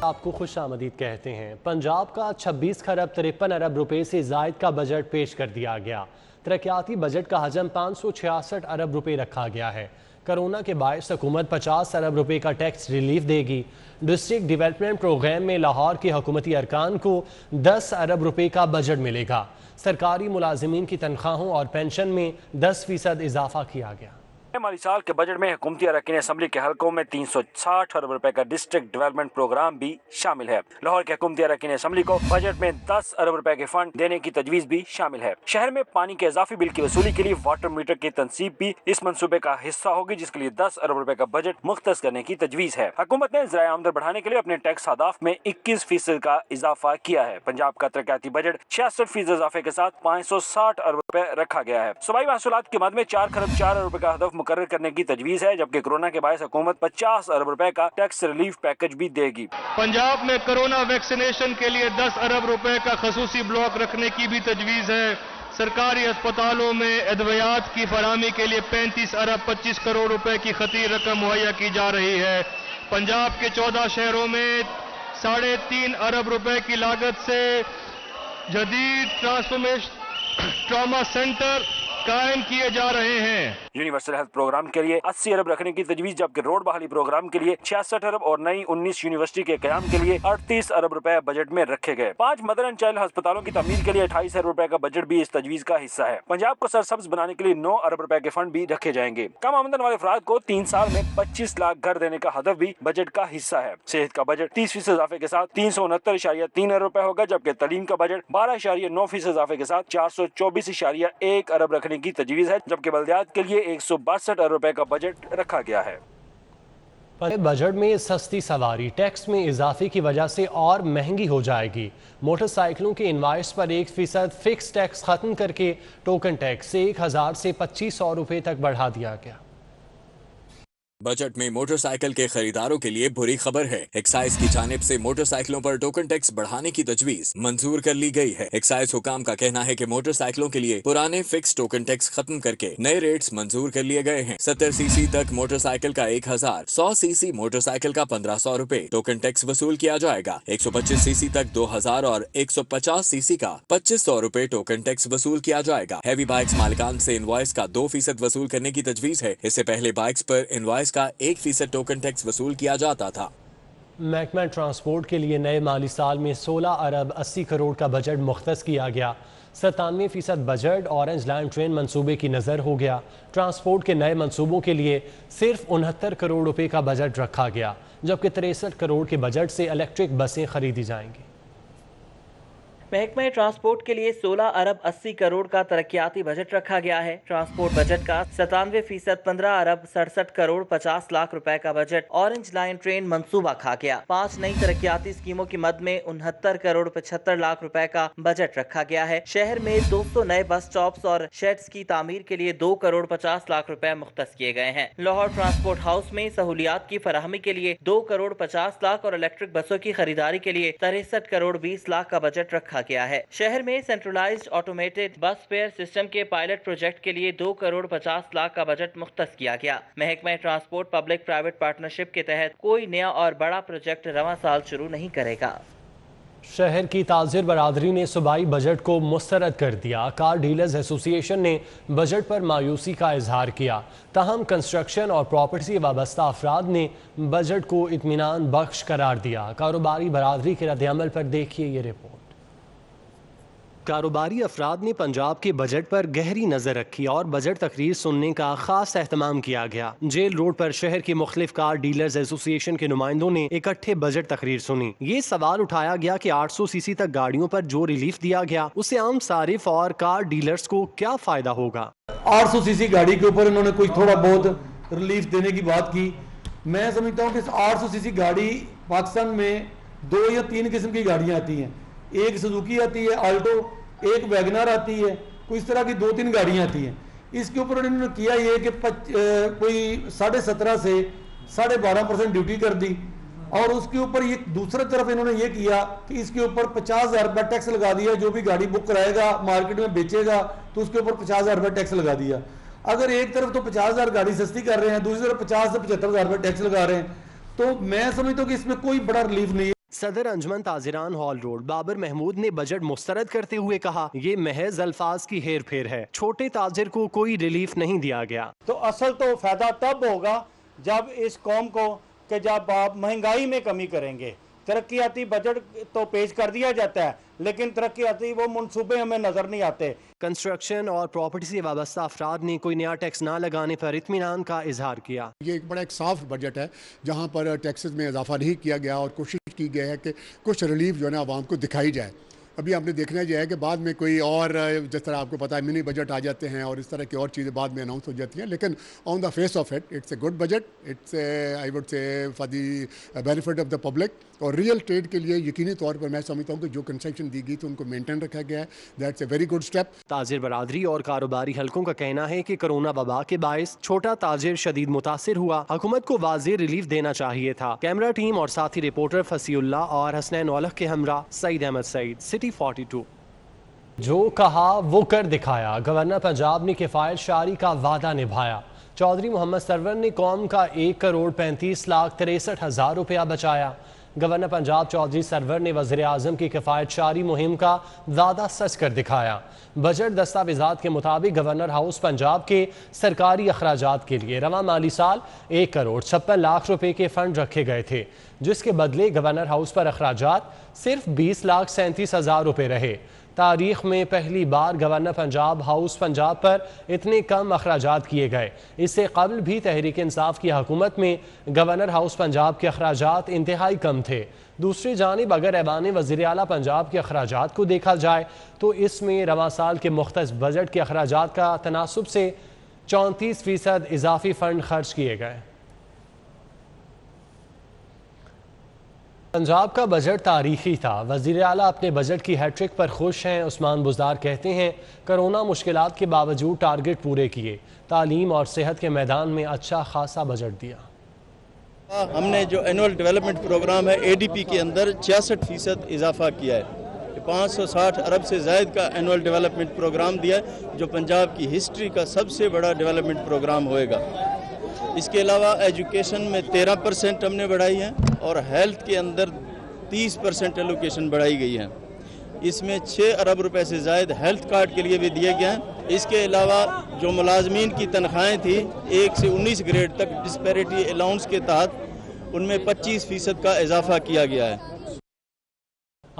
آپ کو خوش آمدید کہتے ہیں۔ پنجاب کا 26 خرب 53 ارب روپے سے زائد کا بجٹ پیش کر دیا گیا۔ ترقیاتی بجٹ کا حجم 566 ارب روپے رکھا گیا ہے۔ کرونا کے باعث حکومت 50 ارب روپے کا ٹیکس ریلیف دے گی۔ ڈسٹرکٹ ڈیولپمنٹ پروگرام میں لاہور کے حکومتی ارکان کو 10 ارب روپے کا بجٹ ملے گا۔ سرکاری ملازمین کی تنخواہوں اور پینشن میں 10% اضافہ کیا گیا۔ مالی سال کے بجٹ میں حکومتی اراکین اسمبلی کے حلقوں میں 360 ارب روپے کا ڈسٹرکٹ ڈیولپمنٹ پروگرام بھی شامل ہے۔ لاہور کے حکومتی اراکین اسمبلی کو بجٹ میں 10 ارب روپے کے فنڈ دینے کی تجویز بھی شامل ہے۔ شہر میں پانی کے اضافی بل کی وصولی کے لیے واٹر میٹر کی تنصیب بھی اس منصوبے کا حصہ ہوگی، جس کے لیے 10 ارب روپے کا بجٹ مختص کرنے کی تجویز ہے۔ حکومت نے ذرائع آمدن بڑھانے کے لیے اپنے ٹیکس اہداف میں 21% کا اضافہ کیا ہے۔ پنجاب کا ترقیاتی بجٹ 66% اضافے کے ساتھ 560 ارب روپے رکھا گیا ہے۔ صوبائی محصولات کی مد میں 4 خرب 4 ارب روپے کا ہدف مقرر کرنے کی تجویز ہے، جبکہ کورونا کے باعث حکومت 50 ارب روپے کا ٹیکس ریلیف پیکج بھی دے گی۔ پنجاب میں کورونا ویکسینیشن کے لیے 10 ارب روپے کا خصوصی بلاک رکھنے کی بھی تجویز ہے۔ سرکاری اسپتالوں میں ادویات کی فراہمی کے لیے 35 ارب 25 کروڑ روپے کی خطیر رقم مہیا کی جا رہی ہے۔ پنجاب کے 14 شہروں میں 3.5 ارب روپے کی لاگت سے جدید ٹراما سینٹر قائم کیے جا رہے ہیں۔ یونیورسل ہیلتھ پروگرام کے لیے 80 ارب رکھنے کی تجویز، جبکہ روڈ بحالی پروگرام کے لیے 66 ارب اور نئی 19 یونیورسٹی کے قیام کے لیے 38 ارب روپے بجٹ میں رکھے گئے۔ 5 مدر اینڈ چائلڈ ہسپتالوں کی تعمیر کے لیے 28 ارب روپے کا بجٹ بھی اس تجویز کا حصہ ہے۔ پنجاب کو سرسبز بنانے کے لیے 9 ارب روپے کے فنڈ بھی رکھے جائیں گے۔ کم آمدن والے افراد کو 3 سال میں 25 لاکھ گھر دینے کا ہدف بھی بجٹ کا حصہ ہے۔ صحت کا بجٹ 30% اضافے کے ساتھ 369.3 ارب روپے ہوگا، جبکہ تعلیم کا بجٹ 12.9% اضافے کے ساتھ 424.1 ارب رکھنے کی تجویز ہے، جبکہ بلدیات کے لیے 162 ارب روپے کا بجٹ رکھا گیا ہے۔ بجٹ میں سستی سواری ٹیکس میں اضافے کی وجہ سے اور مہنگی ہو جائے گی۔ موٹر سائیکلوں کے انوائس پر 1% فکس ٹیکس ختم کر کے ٹوکن ٹیکس 1000 سے 2500 روپے تک بڑھا دیا گیا۔ بجٹ میں موٹر سائیکل کے خریداروں کے لیے بری خبر ہے۔ ایکسائز کی جانب سے موٹر سائیکلوں پر ٹوکن ٹیکس بڑھانے کی تجویز منظور کر لی گئی ہے۔ ایکسائز حکام کا کہنا ہے کہ موٹر سائیکلوں کے لیے پرانے فکس ٹوکن ٹیکس ختم کر کے نئے ریٹس منظور کر لیے گئے ہیں۔ 70 سی سی تک موٹر سائیکل کا 1000، 100 سی سی موٹر سائیکل کا 1500 روپے ٹوکن ٹیکس وصول کیا جائے گا۔ 125 سی سی تک 2000 اور 150 سی سی کا 2500 روپے ٹوکن ٹیکس وصول کیا جائے گا۔ ہیوی بائکس مالکان سے انوائس کا 2% وصول کرنے کی تجویز ہے۔ اس سے پہلے بائکس پر انوائس کا 1% ٹوکن ٹیکس وصول کیا جاتا تھا۔ محکمہ ٹرانسپورٹ کے لیے نئے مالی سال میں 16 ارب 80 کروڑ کا بجٹ مختص کیا گیا۔ 97% بجٹ اورنج لائن ٹرین منصوبے کی نظر ہو گیا۔ ٹرانسپورٹ کے نئے منصوبوں کے لیے صرف 69 کروڑ روپے کا بجٹ رکھا گیا، جبکہ 63 کروڑ کے بجٹ سے الیکٹرک بسیں خریدی جائیں گی۔ محکمہ ٹرانسپورٹ کے لیے 16 ارب 80 کروڑ کا ترقیاتی بجٹ رکھا گیا ہے۔ ٹرانسپورٹ بجٹ کا 97% 15 ارب 67 کروڑ 50 لاکھ روپے کا بجٹ اورنج لائن ٹرین منصوبہ کھا گیا۔ 5 نئی ترقیاتی اسکیموں کی مد میں 69 کروڑ 75 لاکھ روپے کا بجٹ رکھا گیا ہے۔ شہر میں 200 نئے بس اسٹاپس اور شیڈز کی تعمیر کے لیے 2 کروڑ 50 لاکھ روپے مختص کیے گئے ہیں۔ لاہور ٹرانسپورٹ ہاؤس میں سہولیات کی فراہمی کے لیے 2 کروڑ 50 لاکھ اور الیکٹرک بسوں کی خریداری کے لیے 63 کروڑ 20 لاکھ کا بجٹ رکھا گیا ہے۔ شہر میں سینٹرلائزڈ آٹومیٹڈ بس فیئر سسٹم کے پائلٹ پروجیکٹ کے لیے 2 کروڑ 50 لاکھ کا بجٹ مختص کیا گیا۔ محکمہ ٹرانسپورٹ پبلک پرائیویٹ پارٹنرشپ کے تحت کوئی نیا اور بڑا پروجیکٹ رواں سال شروع نہیں کرے گا۔ شہر کی تاجر برادری نے صوبائی بجٹ کو مسترد کر دیا۔ کار ڈیلرز ایسوسی ایشن نے بجٹ پر مایوسی کا اظہار کیا، تاہم کنسٹرکشن اور پراپرٹی سے وابستہ افراد نے بجٹ کو اطمینان بخش قرار دیا۔ کاروباری برادری کے رد عمل پر دیکھیے یہ رپورٹ۔ کاروباری افراد نے پنجاب کے بجٹ پر گہری نظر رکھی اور بجٹ تقریر سننے کا خاص اہتمام کیا گیا۔ جیل روڈ پر شہر کے مختلف کار ڈیلرز ایسوسی ایشن کے نمائندوں نے اکٹھے بجٹ تقریر سنی۔ یہ سوال اٹھایا گیا کہ 800 سی سی تک گاڑیوں پر جو ریلیف دیا گیا اس سے عام صارف اور کار ڈیلرز کو کیا فائدہ ہوگا۔ 800 سی سی گاڑی کے اوپر انہوں نے کوئی تھوڑا بہت ریلیف دینے کی بات کی۔ میں سمجھتا ہوں کہ 800 سی سی گاڑی پاکستان میں 2 یا 3 قسم کی گاڑیاں آتی ہیں، ایک سزوکی آتی ہے آلٹو، ایک ویگنر آتی ہے، کوئی اس طرح کی 2-3 گاڑیاں آتی ہیں۔ اس کے اوپر انہوں نے کیا یہ کہ کوئی 17.5 سے 12.5% ڈیوٹی کر دی، اور اس کے اوپر یہ دوسرے طرف انہوں نے یہ کیا کہ اس کے اوپر 50,000 روپے ٹیکس لگا دیا۔ جو بھی گاڑی بک کرائے گا مارکیٹ میں بیچے گا تو اس کے اوپر 50,000 روپے ٹیکس لگا دیا۔ اگر ایک طرف تو 50,000 گاڑی سستی کر رہے ہیں، دوسری طرف 50 سے 75,000 روپے ٹیکس لگا رہے ہیں، تو میں سمجھتا ہوں کہ اس میں کوئی بڑا ریلیف نہیں ہے۔ सदर अंजुमन ताजिरान हॉल रोड बाबर महमूद ने बजट मुस्तरद करते हुए कहा, ये महज अल्फाज की हेर फेर है, छोटे ताजिर को कोई रिलीफ नहीं दिया गया। तो असल तो फायदा तब होगा जब इस कौम को कि जब आप महंगाई में कमी करेंगे। तरक्याती बजट तो पेश कर दिया जाता है, लेकिन तरक्याती वो मंसूबे हमें नजर नहीं आते। कंस्ट्रक्शन और प्रॉपर्टी से वाबस्ता अफराद ने कोई नया टैक्स ना लगाने पर इत्मीनान का इजहार किया। ये एक बड़ा एक साफ बजट है जहाँ पर टैक्सेस में इजाफा नहीं किया गया और कोशिश की गई है कि कुछ रिलीफ जो है ना आवाम को दिखाई जाए। अभी आपने देखना ये है कि बाद में कोई और जिस तरह आपको पता है मिनी बजट आ जाते हैं और इस तरह की और चीज़ें बाद में अनाउंस हो जाती हैं, लेकिन on the face of it it's a good budget, it's I would say for the benefit of the public. और रियल ट्रेड के लिए यकीनी तौर पर मैं समझता हूँ कि जो कंसेशन दी गई तो उनको मेंटेन रखा गया है, that's a very good step. ताजिर बरादरी और कारोबारी हलकों का कहना है कि कोरोना वबा के बायस छोटा ताजिर शदीद मुतासिर हुआ, हुकूमत को वाज़ेह रिलीफ देना चाहिए था। कैमरा टीम और साथी रिपोर्टर फसीउल्लाह और हसनैन औलख के हमरा सईद अहमद सईद, सिटी 42। जो कहा वो कर दिखाया, गवर्नर पंजाब ने किफ़ायत शारी का वादा निभाया। चौधरी मोहम्मद सरवर ने कौम का 1,35,63,000 रुपया बचाया। गवर्नर पंजाब चौधरी सरवर ने वज़ीर आज़म की किफ़ायत शारी मुहिम का वादा सच कर दिखाया। बजट दस्तावेज़ात के मुताबिक गवर्नर हाउस पंजाब के सरकारी अखराजात के लिए रवां माली साल 1,56,00,000 रुपये के फ़ंड रखे गए थे, जिसके बदले गवर्नर हाउस पर अखराजात सिर्फ 20,37,000 रुपये रहे। तारीख में पहली बार गवर्नर पंजाब हाउस पंजाब पर इतने कम अखराजात किए गए। इससे कबल भी तहरीक इंसाफ की हुकूमत में गवर्नर हाउस पंजाब के अखराजात इंतहाई कम थे। दूसरी जानिब अगर ऐवान वज़ीर आला पंजाब के अखराजात को देखा जाए तो इसमें रवां साल के मुख्तस बजट के अखराजात का तनासुब से 34% इजाफी फ़ंड खर्च किए गए। पंजाब का बजट तारीखी था। वज़ीर आला अपने बजट की हैट्रिक पर खुश हैं। उस्मान बुज़दार कहते हैं, कोरोना मुश्किलात के बावजूद टारगेट पूरे किए, तालीम और सेहत के मैदान में अच्छा खासा बजट दिया। हमने जो एनुअल डेवलपमेंट प्रोग्राम है ADP के अंदर 66% इजाफा किया है। 560 अरब से ज़ायद का एनुअल डेवलपमेंट प्रोग्राम दिया है, जो पंजाब की हिस्ट्री का सबसे बड़ा डेवलपमेंट प्रोग्राम होएगा। इसके अलावा एजुकेशन में 13% हमने बढ़ाई है और हेल्थ के अंदर 30% एलोकेशन बढ़ाई गई है। इसमें 6 अरब रुपए से ज़ायद हेल्थ कार्ड के लिए भी दिए गए हैं। इसके अलावा जो मुलाजमीन की तनख्वाहें थी 1 से 19 ग्रेड तक डिस्पैरिटी अलाउंस के तहत उनमें 25% का इजाफा किया गया है।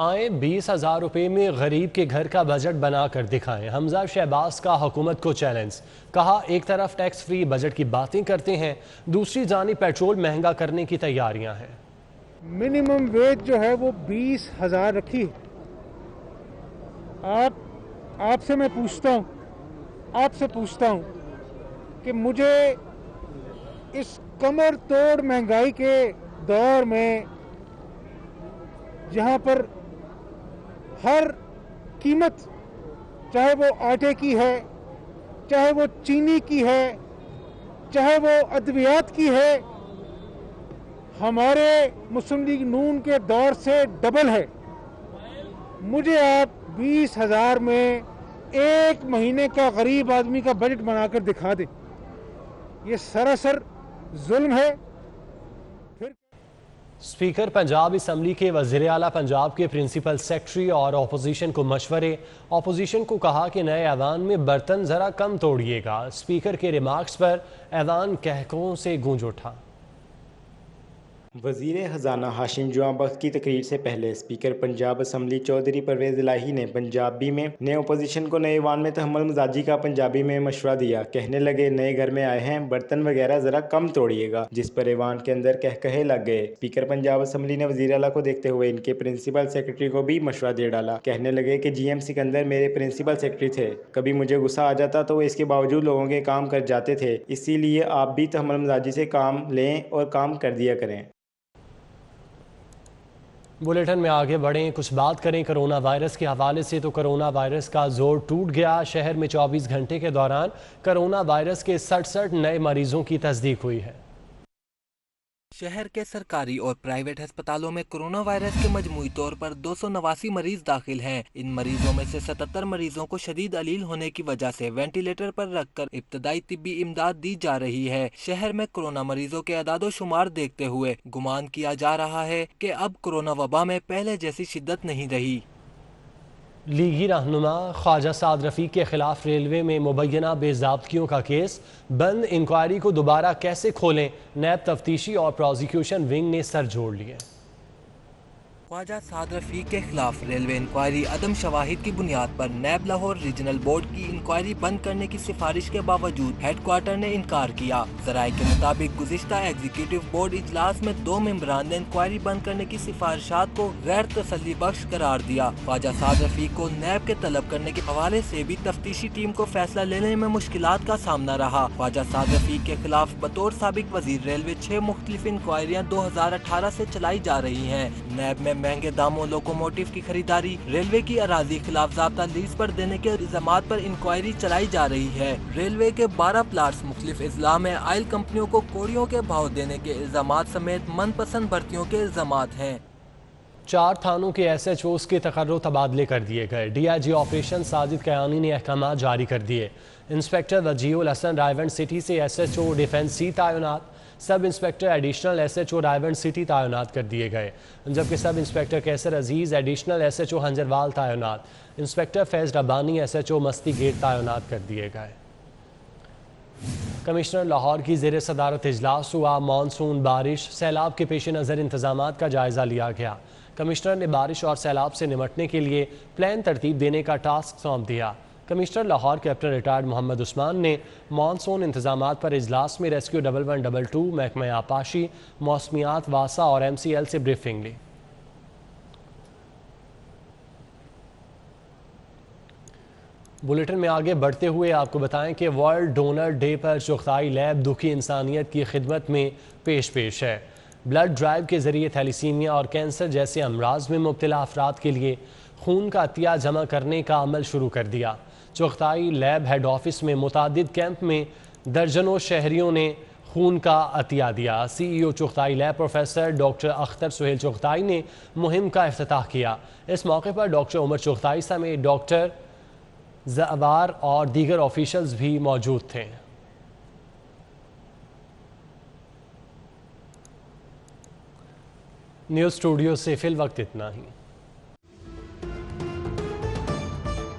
आए 20,000 रुपये में गरीब के घर का बजट बना कर दिखाएं। हमजा शहबाज का हुकूमत को चैलेंज, कहा एक तरफ टैक्स फ्री बजट की बातें करते हैं, दूसरी जानिब पेट्रोल महंगा करने की तैयारियां हैं। मिनिमम वेज जो है वो 20,000 रखी। आपसे मैं पूछता हूँ कि मुझे इस कमर तोड़ महंगाई के दौर में जहाँ पर हर कीमत, चाहे वो आटे की है, चाहे वो चीनी की है, चाहे वो अद्वियात की है, हमारे मुस्लिम लीग नून के दौर से डबल है। मुझे आप 20,000 में एक महीने का गरीब आदमी का बजट बनाकर दिखा दें, ये सरासर जुल्म है। स्पीकर पंजाब असम्बली के वज़ीर आला पंजाब के प्रिंसिपल सेक्रेटरी और अपोजिशन को मशवरे। अपोजिशन को कहा कि नए ऐवान में बर्तन ज़रा कम तोड़िएगा। स्पीकर के रिमार्क्स पर ऐवान कहकों से गूंज उठा। वज़ीर ख़जाना हाशिम जुमा बख्श की तकरीर से पहले स्पीकर पंजाब असम्बली चौधरी परवेज़ इलाही ने पंजाबी में नए अपोजिशन को नए ऐवान में तहम्मुल मजाजी का पंजाबी में मशवरा दिया। कहने लगे, नए घर में आए हैं, बर्तन वगैरह ज़रा कम तोड़िएगा, जिस पर ऐवान के अंदर कहकहे लग गए। स्पीकर पंजाब असम्बली ने वज़ीर आला को देखते हुए इनके प्रिंसिपल सेक्रेटरी को भी मशवरा दे डाला। कहने लगे कि GM सिकंदर मेरे प्रिंसिपल सेक्रेटरी थे, कभी मुझे गुस्सा आ जाता तो वो इसके बावजूद लोगों के काम कर जाते थे, इसीलिए आप भी तहम्मुल मजाजी से काम लें और काम कर दिया करें। बुलेटिन में आगे बढ़ें, कुछ बात करें कोरोना वायरस के हवाले से। तो कोरोना वायरस का जोर टूट गया। शहर में 24 घंटे के दौरान कोरोना वायरस के 67 नए मरीजों की तस्दीक हुई है। शहर के सरकारी और प्राइवेट अस्पतालों में कोरोना वायरस के मजमूई तौर पर 289 मरीज दाखिल हैं। इन मरीजों में से 77 मरीजों को शदीद अलील होने की वजह से वेंटिलेटर पर रखकर इब्तदाई तिब्बी इमदाद दी जा रही है। शहर में कोरोना मरीजों के अदादो शुमार देखते हुए गुमान किया जा रहा है कि अब कोरोना वबा में पहले जैसी शिद्दत नहीं रही। लीगी रहनुमा ख्वाजा साद रफ़ीक के खिलाफ रेलवे में मुबैना बेज़ाब्तियों का केस बंद, इंक्वायरी को दोबारा कैसे खोलें, नैब तफ्तीशी और प्रोसिक्यूशन विंग ने सर जोड़ लिए। ख्वाजा साद रफ़ीक के खिलाफ रेलवे इंक्वायरी अदम शवाहिद की बुनियाद पर नैब लाहौर रीजनल बोर्ड की इंक्वायरी बंद करने की सिफारिश के बावजूद हेडक्वार्टर ने इनकार किया। ज़राए के मुताबिक गुज़िश्ता एग्जीक्यूटिव बोर्ड इजलास में 2 मेंबरान ने इंक्वायरी बंद करने की सिफारिशात को गैर तसल्ली बख्श करार दिया। ख्वाजा साद रफ़ीक को नैब के तलब करने के हवाले से भी तफ्तीशी टीम को फैसला लेने में मुश्किलात का सामना रहा। ख्वाजा साद रफ़ीक के खिलाफ बतौर साबिक वजीर रेलवे 6 मुख्तलिफ इंक्वायरियाँ 2018 से चलाई जा रही है। नैब में महंगे दामों लोकोमोटिव की खरीदारी, रेलवे की अराजी खिलाफ ज़ाब्ता लीज पर देने के इल्जामात पर इंक्वायरी चलाई जा रही है। रेलवे के 12 प्लाट्स मुख्तलिफ अजला में आयल कंपनियों को कोड़ियों के भाव देने के इल्जामात समेत मनपसंद भर्तियों के इल्जामात हैं। 4 थानों के SHOs के तकर्रो तबादले कर दिए गए। DIG ऑपरेशन साजिद कयानी ने अहकाम जारी कर दिए। इंस्पेक्टर वजीउल हसन रायवंड सिटी से SHO डिफेंस सी तैनात, sub inspector additional SHO Raiwind city तैनात कर दिए गए, जबकि सब इंस्पेक्टर कैसर अजीज़ एडिशनल SHO हंजरवाल तैनात, इंस्पेक्टर फैज़ रब्बानी SHO मस्ती गेट तैनात कर दिए गए। कमिश्नर लाहौर की ज़ेर सदारत इजलास हुआ। मानसून, बारिश, सैलाब के पेश नज़र इंतजामात का जायज़ा लिया गया। कमिश्नर ने बारिश और सैलाब से निमटने के लिए प्लान तरतीब देने का टास्क सौंप दिया। Commissioner Lahore captain retired Mohammad Usman ने मानसून इंतजामात पर इजलास में रेस्क्यू 1122, महकमा आपाशी, मौसमियात, वासा और MCL से ब्रीफिंग ली। बुलेटिन में आगे बढ़ते हुए आपको बताएं कि वर्ल्ड डोनर डे पर चुगताई लैब दुखी इंसानियत की खिदमत में पेश है। ब्लड ड्राइव के जरिए थैलीसीमिया और कैंसर जैसे अमराज में मुब्तला अफराद के लिए खून का अतिया जमा करने का अमल शुरू कर दिया। चुगताई लैब हेड ऑफिस में मुतादिद कैंप में दर्जनों शहरियों ने खून का अतिया दिया। CEO Chughtai lab professor doctor Akhtar Suhail Chughtai ने मुहिम का इफ्तिताह किया। इस मौके पर डॉक्टर उमर चुगताई समेत डॉक्टर ज़वार और दीगर ऑफिशल्स भी मौजूद थे। न्यूज़ स्टूडियो से फिल वक्त इतना ही।